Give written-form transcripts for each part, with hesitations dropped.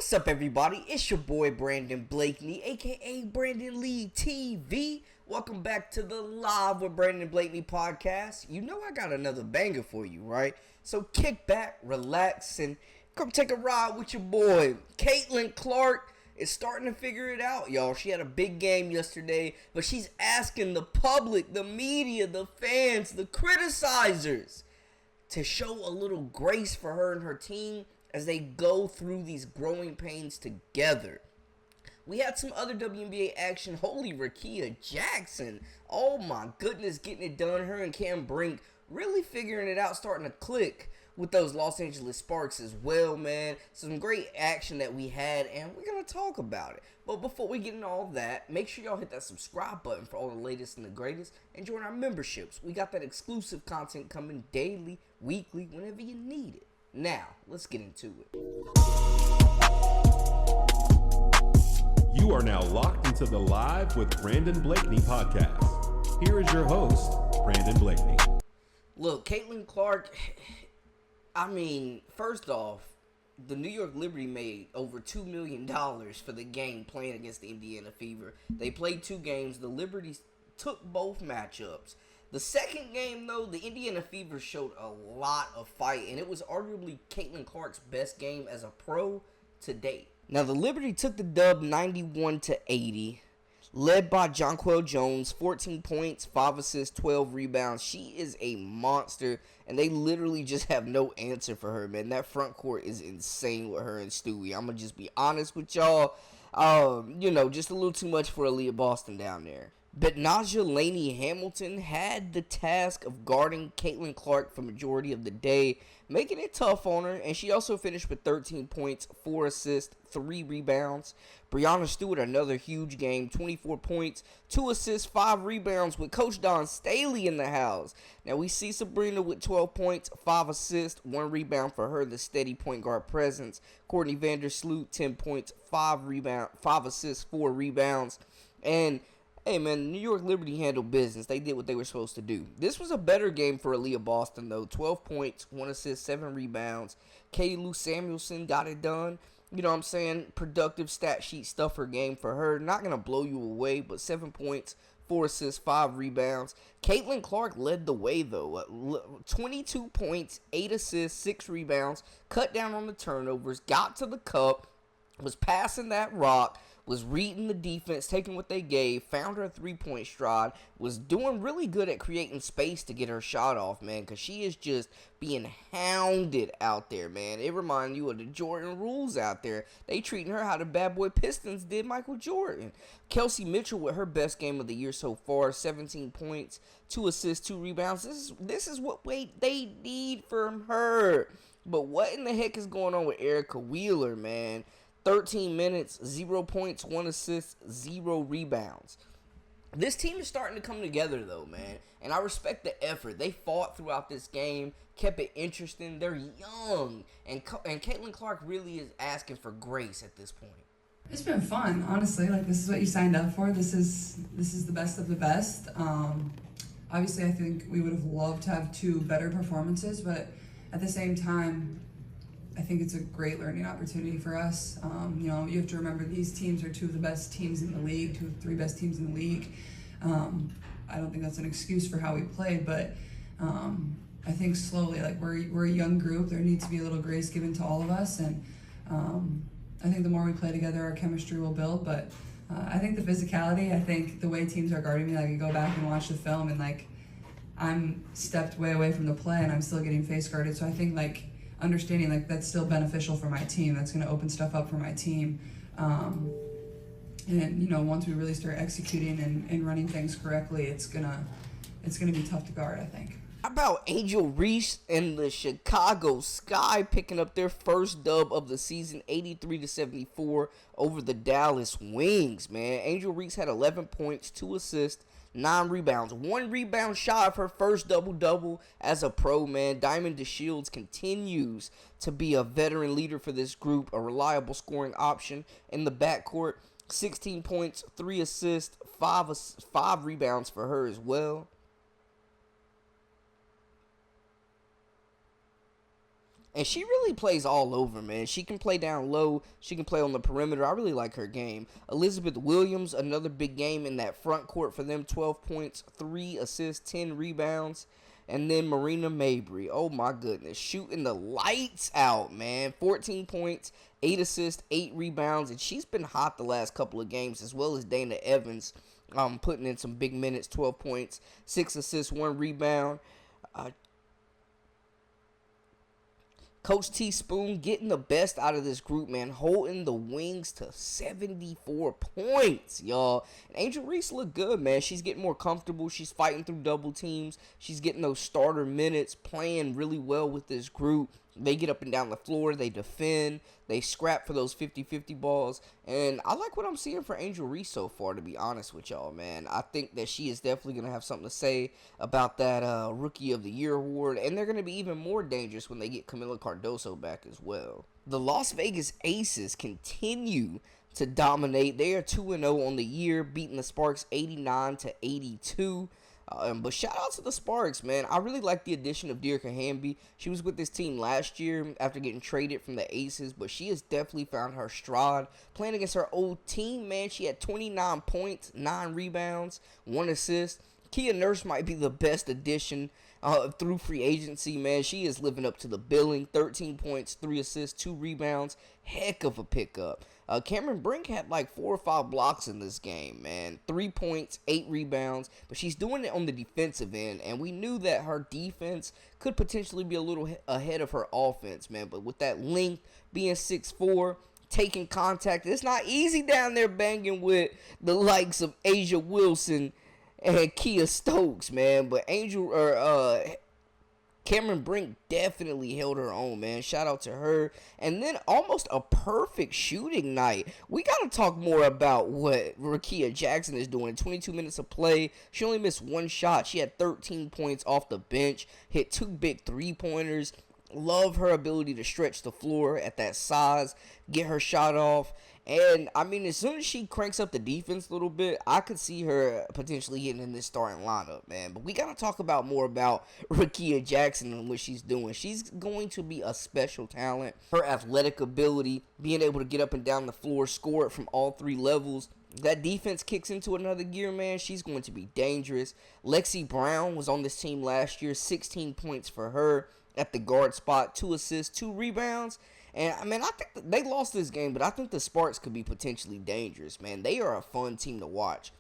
What's up, everybody? It's your boy Brandon Blakeney, aka Brandon Lee TV. Welcome back to the Live with Brandon Blakeney podcast. You know I got another banger for you, right? So kick back, relax, and come take a ride with your boy. Caitlin Clark is starting to figure it out, y'all. She had a big game yesterday, but she's asking the public, the media, the fans, the criticizers to show a little grace for her and her team as they go through these growing pains together. We had some other WNBA action. Holy Rickea Jackson. Oh my goodness, getting it done. Her and Brink really figuring it out, starting to click with those Los Angeles Sparks as well, man. Some great action that we had, and we're going to talk about it. But before we get into all that, make sure y'all hit that subscribe button for all the latest and the greatest, and join our memberships. We got that exclusive content coming daily, weekly, whenever you need it. Now, let's get into it. You are now locked into the Live with Brandon Blakeney podcast. Here is your host, Brandon Blakeney. Look, Caitlin Clark, first off, the New York Liberty made over $2 million for the game playing against the Indiana Fever. They played 2 games. The Liberty took both matchups. The second game, though, the Indiana Fever showed a lot of fight, and it was arguably Caitlin Clark's best game as a pro to date. Now, the Liberty took the dub 91-80, led by Jonquel Jones, 14 points, 5 assists, 12 rebounds. She is a monster, and they literally just have no answer for her, man. That front court is insane with her and Stewie. I'm going to just be honest with y'all. Just a little too much for Aaliyah Boston down there. But Naja Laney Hamilton had the task of guarding Caitlin Clark for majority of the day, making it tough on her, and she also finished with 13 points, 4 assists, 3 rebounds. Breanna Stewart, another huge game, 24 points, 2 assists, 5 rebounds with Coach Don Staley in the house. Now we see Sabrina with 12 points, 5 assists, 1 rebound for her, the steady point guard presence. Courtney Vandersloot, 10 points, 5 assists, 4 rebounds. And hey, man, New York Liberty handled business. They did what they were supposed to do. This was a better game for Aaliyah Boston, though. 12 points, 1 assist, 7 rebounds. Katie Lou Samuelson got it done. You know what I'm saying? Productive stat sheet stuffer game for her. Not going to blow you away, but 7 points, 4 assists, 5 rebounds. Caitlin Clark led the way, though. 22 points, 8 assists, 6 rebounds. Cut down on the turnovers. Got to the cup. Was passing that rock. Was reading the defense, taking what they gave, found her 3-point stride, was doing really good at creating space to get her shot off, man, because she is just being hounded out there, man. It reminds you of the Jordan rules out there. They treating her how the bad boy Pistons did Michael Jordan. Kelsey Mitchell with her best game of the year so far, 17 points, 2 assists, 2 rebounds. This is what they need from her. But what in the heck is going on with Erica Wheeler, man? 13 minutes, 0 points, 1 assist, 0 rebounds. This team is starting to come together, though, man. And I respect the effort. They fought throughout this game, kept it interesting. They're young. And Caitlin Clark really is asking for grace at this point. It's been fun, honestly. This is what you signed up for. This is the best of the best. Obviously, I think we would have loved to have 2 better performances, but at the same time, I think it's a great learning opportunity for us. You have to remember these teams are 2 of the best teams in the league, 2 of the 3 best teams in the league. I don't think that's an excuse for how we played, but I think slowly, we're a young group. There needs to be a little grace given to all of us, and I think the more we play together, our chemistry will build. But I think the physicality, I think the way teams are guarding me, you go back and watch the film, and I'm stepped way away from the play, and I'm still getting face guarded. So I think understanding that's still beneficial for my team. That's going to open stuff up for my team. Once we really start executing and running things correctly, it's gonna be tough to guard, I think. How about Angel Reese and the Chicago Sky picking up their first dub of the season, 83-74 over the Dallas Wings, man. Angel Reese had 11 points, 2 assists, 9 rebounds, 1 rebound shy of her first double-double as a pro, man. Diamond DeShields continues to be a veteran leader for this group, a reliable scoring option in the backcourt. 16 points, 3 assists, 5 rebounds for her as well. And she really plays all over, man. She can play down low. She can play on the perimeter. I really like her game. Elizabeth Williams, another big game in that front court for them. 12 points, 3 assists, 10 rebounds. And then Marina Mabry. Oh, my goodness. Shooting the lights out, man. 14 points, 8 assists, 8 rebounds. And she's been hot the last couple of games, as well as Dana Evans, putting in some big minutes. 12 points, 6 assists, 1 rebound. Coach T. Spoon getting the best out of this group, man. Holding the Wings to 74 points, y'all. And Angel Reese look good, man. She's getting more comfortable. She's fighting through double teams. She's getting those starter minutes, playing really well with this group. They get up and down the floor. They defend. They scrap for those 50-50 balls. And I like what I'm seeing for Angel Reese so far, to be honest with y'all, man. I think that she is definitely going to have something to say about that Rookie of the Year award. And they're going to be even more dangerous when they get Camila Cardoso back as well. The Las Vegas Aces continue to dominate. They are 2-0 on the year, beating the Sparks 89-82. But shout out to the Sparks, man. I really like the addition of Dearica Hamby. She was with this team last year after getting traded from the Aces, but she has definitely found her stride. Playing against her old team, man, she had 29 points, 9 rebounds, 1 assist. Kia Nurse might be the best addition through free agency, man. She is living up to the billing. 13 points, 3 assists, 2 rebounds. Heck of a pickup. Cameron Brink had like 4 or 5 blocks in this game, man. 3 points, 8 rebounds. But she's doing it on the defensive end. And we knew that her defense could potentially be a little ahead of her offense, man. But with that length, being 6'4", taking contact, it's not easy down there banging with the likes of Asia Wilson and Kia Stokes, man. But Cameron Brink definitely held her own, man. Shout out to her. And then almost a perfect shooting night. We got to talk more about what Rickea Jackson is doing. 22 minutes of play. She only missed 1 shot. She had 13 points off the bench. Hit 2 big 3-pointers. Love her ability to stretch the floor at that size. Get her shot off. And, I mean, as soon as she cranks up the defense a little bit, I could see her potentially getting in this starting lineup, man. But we got to talk about more about Rickea Jackson and what she's doing. She's going to be a special talent. Her athletic ability, being able to get up and down the floor, score it from all 3 levels. That defense kicks into another gear, man. She's going to be dangerous. Lexi Brown was on this team last year. 16 points for her at the guard spot. 2 assists, 2 rebounds. And, I mean, I think they lost this game, but I think the Sparks could be potentially dangerous, man. They are a fun team to watch.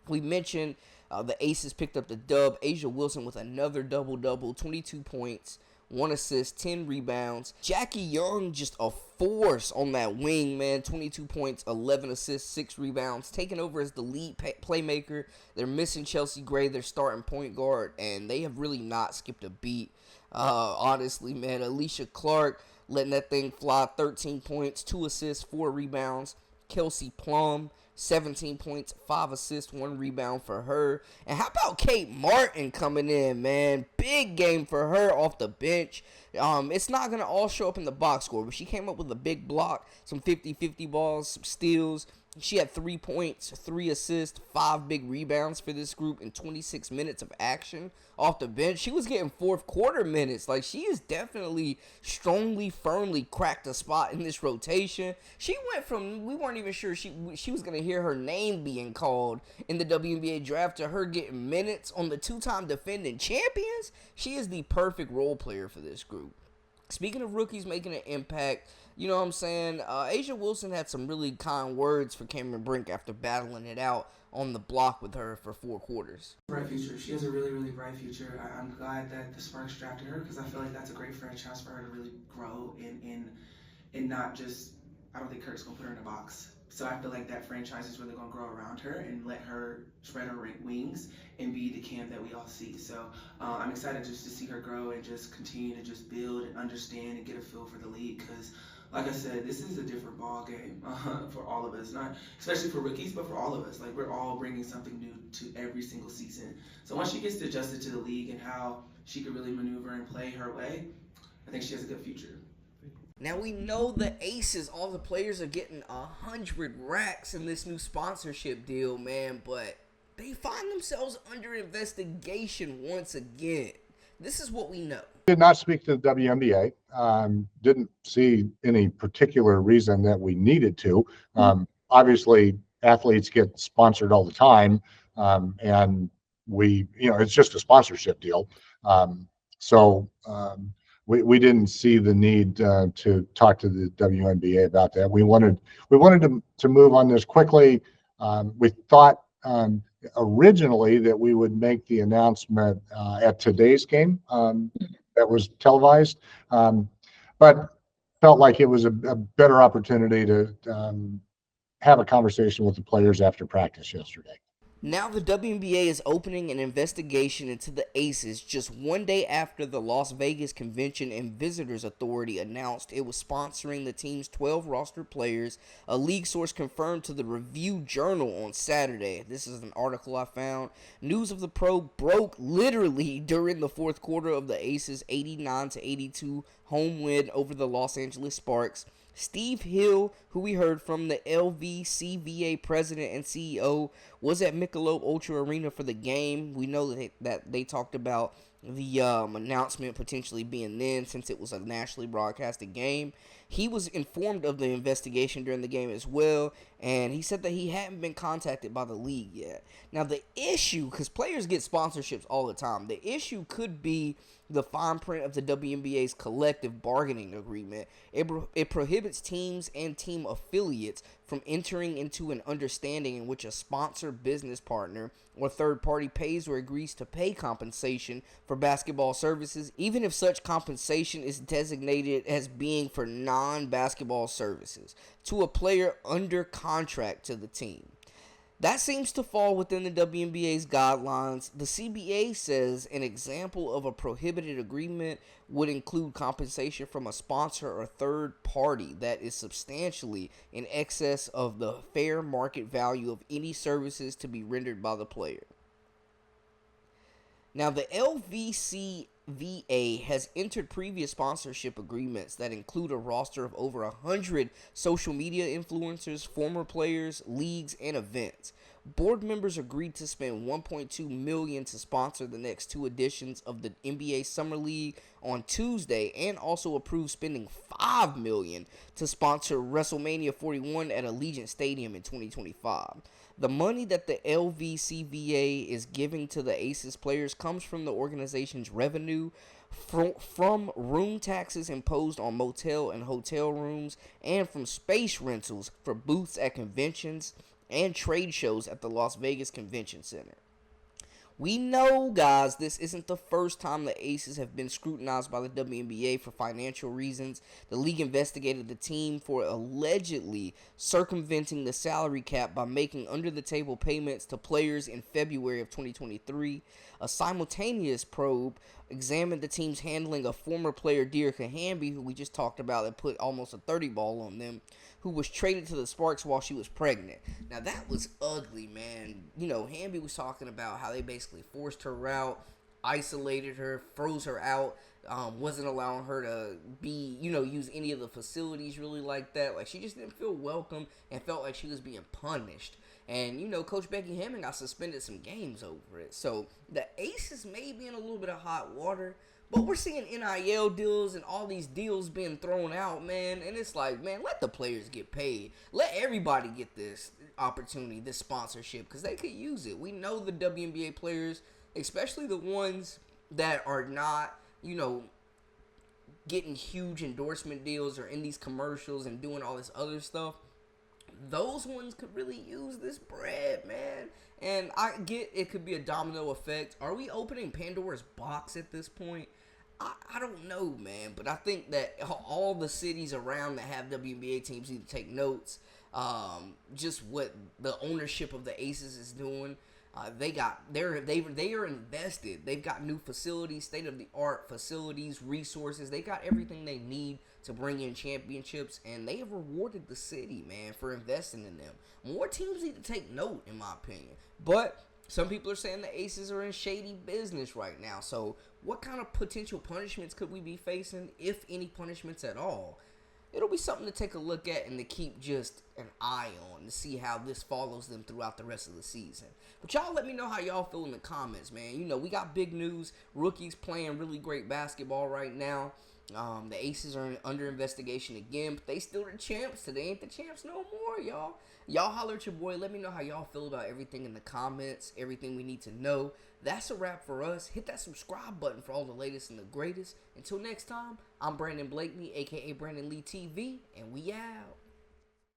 We mentioned the Aces picked up the dub. Asia Wilson with another double-double, 22 points, 1 assist, 10 rebounds. Jackie Young just a force on that wing, man. 22 points, 11 assists, 6 rebounds. Taking over as the lead playmaker. They're missing Chelsea Gray, their starting point guard, and they have really not skipped a beat. Honestly, man. Alicia Clark letting that thing fly, 13 points, 2 assists, 4 rebounds. Kelsey Plum, 17 points, 5 assists, 1 rebound for her. And how about Kate Martin coming in, man? Big game for her off the bench. It's not going to all show up in the box score, but she came up with a big block, some 50-50 balls, some steals. She had 3 points, 3 assists, 5 big rebounds for this group in 26 minutes of action off the bench. She was getting fourth quarter minutes. Like, she is definitely strongly, firmly cracked a spot in this rotation. She went from, we weren't even sure she was going to hear her name being called in the WNBA draft to her getting minutes on the 2-time defending champions. She is the perfect role player for this group. Speaking of rookies making an impact, you know what I'm saying? Asia Wilson had some really kind words for Cameron Brink after battling it out on the block with her for 4 quarters. Bright future. She has a really, really bright future. I'm glad that the Sparks drafted her because I feel like that's a great franchise for her to really grow in not just, I don't think Kurt's going to put her in a box. So I feel like that franchise is really going to grow around her and let her spread her wings and be the camp that we all see. So I'm excited just to see her grow and just continue to just build and understand and get a feel for the league because, like I said, this is a different ball game for all of us, not especially for rookies, but for all of us. Like, we're all bringing something new to every single season. So once she gets adjusted to the league and how she could really maneuver and play her way, I think she has a good future. Now, we know the Aces, all the players are getting 100 racks in this new sponsorship deal, man, but they find themselves under investigation once again. This is what we know. Did not speak to the WNBA. Didn't see any particular reason that we needed to. Obviously, athletes get sponsored all the time, and it's just a sponsorship deal. We didn't see the need to talk to the WNBA about that. We wanted to move on this quickly. We thought originally that we would make the announcement at today's game. That was televised, but felt like it was a better opportunity to have a conversation with the players after practice yesterday. Now the WNBA is opening an investigation into the Aces just one day after the Las Vegas Convention and Visitors Authority announced it was sponsoring the team's 12 roster players. A league source confirmed to the Review Journal on Saturday. This is an article I found. News of the probe broke literally during the fourth quarter of the Aces' 89-82 home win over the Los Angeles Sparks. Steve Hill, who we heard from, the LVCVA president and CEO, was at Michelob Ultra Arena for the game. We know that they talked about the announcement potentially being then, since it was a nationally broadcasted game. He was informed of the investigation during the game as well, and he said that he hadn't been contacted by the league yet. Now the issue, because players get sponsorships all the time, the issue could be the fine print of the WNBA's collective bargaining agreement. It prohibits teams and team affiliates from entering into an understanding in which a sponsor, business partner, or third party pays or agrees to pay compensation for basketball services, even if such compensation is designated as being for non-basketball services, to a player under contract to the team. That seems to fall within the WNBA's guidelines. The CBA says an example of a prohibited agreement would include compensation from a sponsor or third party that is substantially in excess of the fair market value of any services to be rendered by the player. Now, the LVCVA has entered previous sponsorship agreements that include a roster of over 100 social media influencers, former players, leagues, and events. Board members agreed to spend $1.2 million to sponsor the next two editions of the NBA Summer League on Tuesday, and also approved spending $5 million to sponsor WrestleMania 41 at Allegiant Stadium in 2025. The money that the LVCVA is giving to the Aces players comes from the organization's revenue from room taxes imposed on motel and hotel rooms, and from space rentals for booths at conventions and trade shows at the Las Vegas Convention Center. We know, guys, this isn't the first time the Aces have been scrutinized by the WNBA for financial reasons. The league investigated the team for allegedly circumventing the salary cap by making under-the-table payments to players in February of 2023. A simultaneous probe examined the team's handling of former player Rickea, who we just talked about, that put almost a 30 ball on them, who was traded to the Sparks while she was pregnant. Now, that was ugly, man. You know, Hamby was talking about how they basically forced her out, isolated her, froze her out, wasn't allowing her to use any of the facilities really like that. Like, she just didn't feel welcome and felt like she was being punished. And, Coach Becky Hammond got suspended some games over it. So, the Aces may be in a little bit of hot water, but we're seeing NIL deals and all these deals being thrown out, man. And it's like, man, let the players get paid. Let everybody get this opportunity, this sponsorship, because they could use it. We know the WNBA players, especially the ones that are not, getting huge endorsement deals or in these commercials and doing all this other stuff. Those ones could really use this bread, man. And I get it could be a domino effect. Are we opening Pandora's box at this point? I don't know, man. But I think that all the cities around that have WNBA teams need to take notes. Just what the ownership of the Aces is doing. They are invested. They've got new facilities, state-of-the-art facilities, resources. They got everything they need to bring in championships, and they have rewarded the city, man, for investing in them. More teams need to take note, in my opinion. But some people are saying the Aces are in shady business right now. So what kind of potential punishments could we be facing, if any punishments at all? it'll be something to take a look at and to keep just an eye on to see how this follows them throughout the rest of the season. But y'all let me know how y'all feel in the comments, man. You know, we got big news. Rookies playing really great basketball right now. The Aces are under investigation again, but they still the champs. So they ain't the champs no more, y'all. Y'all holler at your boy. Let me know how y'all feel about everything in the comments, everything we need to know. That's a wrap for us. Hit that subscribe button for all the latest and the greatest. Until next time, I'm Brandon Blakeney, a.k.a. Brandon Lee TV, and we out.